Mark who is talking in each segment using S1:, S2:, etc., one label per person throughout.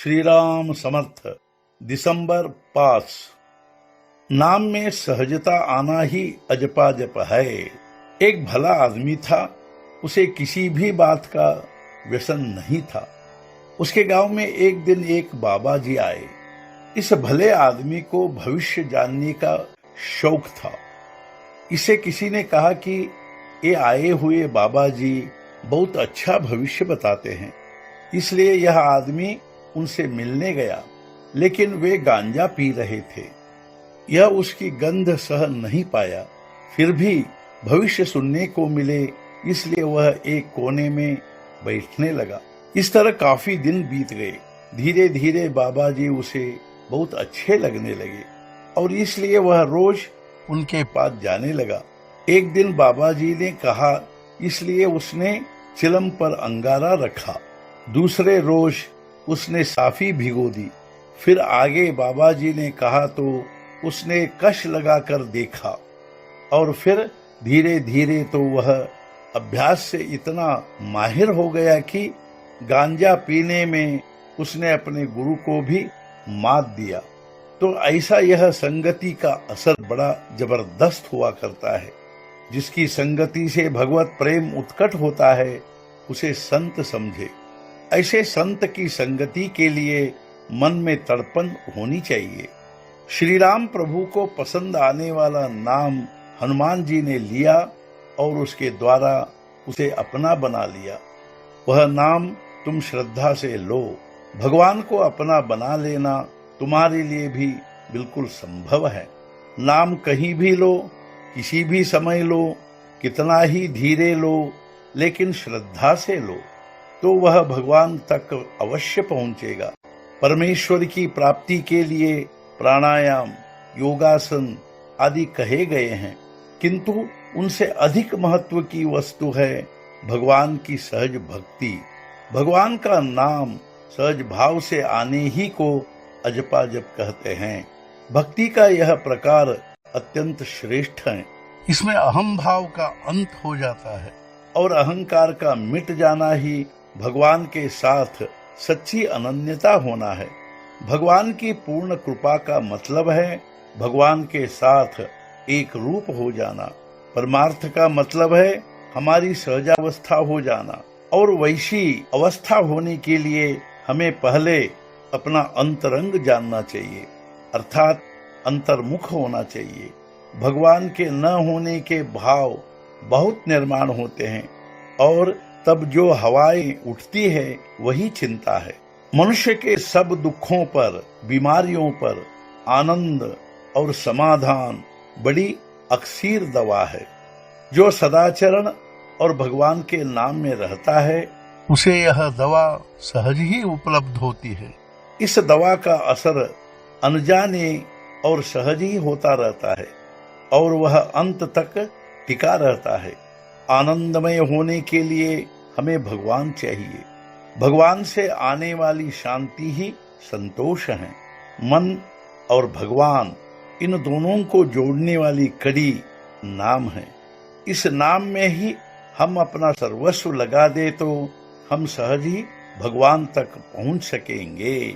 S1: श्री राम समर्थ। दिसंबर 5। नाम में सहजता आना ही अजपाजप है। एक भला आदमी था, उसे किसी भी बात का व्यसन नहीं था। उसके गांव में एक दिन एक बाबा जी आए। इस भले आदमी को भविष्य जानने का शौक था। इसे किसी ने कहा कि ये आए हुए बाबा जी बहुत अच्छा भविष्य बताते हैं, इसलिए यह आदमी उनसे मिलने गया। लेकिन वे गांजा पी रहे थे। यह उसकी गंध सह नहीं पाया। फिर भी भविष्य सुनने को मिले, इसलिए वह एक कोने में बैठने लगा। इस तरह काफी दिन बीत गए। धीरे धीरे बाबा जी उसे बहुत अच्छे लगने लगे और इसलिए वह रोज उनके पास जाने लगा। एक दिन बाबा जी ने कहा, इसलिए उसने चिलम पर अंगारा रखा। दूसरे रोज उसने साफी भिगो दी। फिर आगे बाबा जी ने कहा तो उसने कश लगाकर देखा और फिर धीरे धीरे तो वह अभ्यास से इतना माहिर हो गया कि गांजा पीने में उसने अपने गुरु को भी मात दिया। तो ऐसा यह संगति का असर बड़ा जबरदस्त हुआ करता है। जिसकी संगति से भगवत प्रेम उत्कट होता है, उसे संत समझे। ऐसे संत की संगति के लिए मन में तड़पन होनी चाहिए। श्री राम प्रभु को पसंद आने वाला नाम हनुमान जी ने लिया और उसके द्वारा उसे अपना बना लिया। वह नाम तुम श्रद्धा से लो। भगवान को अपना बना लेना तुम्हारे लिए भी बिल्कुल संभव है। नाम कहीं भी लो, किसी भी समय लो, कितना ही धीरे लो, लेकिन श्रद्धा से लो तो वह भगवान तक अवश्य पहुंचेगा। परमेश्वर की प्राप्ति के लिए प्राणायाम, योगासन आदि कहे गए हैं, किंतु उनसे अधिक महत्व की वस्तु है भगवान की सहज भक्ति। भगवान का नाम सहज भाव से आने ही को अजपाजप कहते हैं। भक्ति का यह प्रकार अत्यंत श्रेष्ठ है। इसमें अहम भाव का अंत हो जाता है और अहंकार का मिट जाना ही भगवान के साथ सच्ची अनन्यता होना है। भगवान की पूर्ण कृपा का मतलब है भगवान के साथ एक रूप हो जाना। परमार्थ का मतलब है हमारी सहजावस्था हो जाना, और वैसी अवस्था होने के लिए हमें पहले अपना अंतरंग जानना चाहिए, अर्थात अंतर्मुख होना चाहिए। भगवान के न होने के भाव बहुत निर्माण होते हैं और तब जो हवाएं उठती है वही चिंता है। मनुष्य के सब दुखों पर, बीमारियों पर आनंद और समाधान बड़ी अक्सीर दवा है। जो सदाचरण और भगवान के नाम में रहता है, उसे यह दवा सहज ही उपलब्ध होती है। इस दवा का असर अनजाने और सहज ही होता रहता है और वह अंत तक टिका रहता है। आनंदमय होने के लिए हमें भगवान चाहिए। भगवान से आने वाली शांति ही संतोष है। मन और भगवान, इन दोनों को जोड़ने वाली कड़ी नाम है। इस नाम में ही हम अपना सर्वस्व लगा दे तो हम सहज ही भगवान तक पहुंच सकेंगे।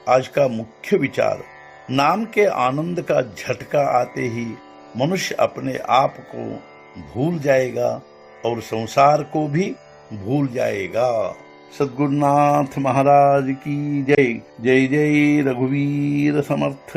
S1: आज का मुख्य विचार, नाम के आनंद का झटका आते ही मनुष्य अपने आप को भूल जाएगा और संसार को भी भूल जाएगा। सद्गुरुनाथ महाराज की जय। जय जय रघुवीर समर्थ।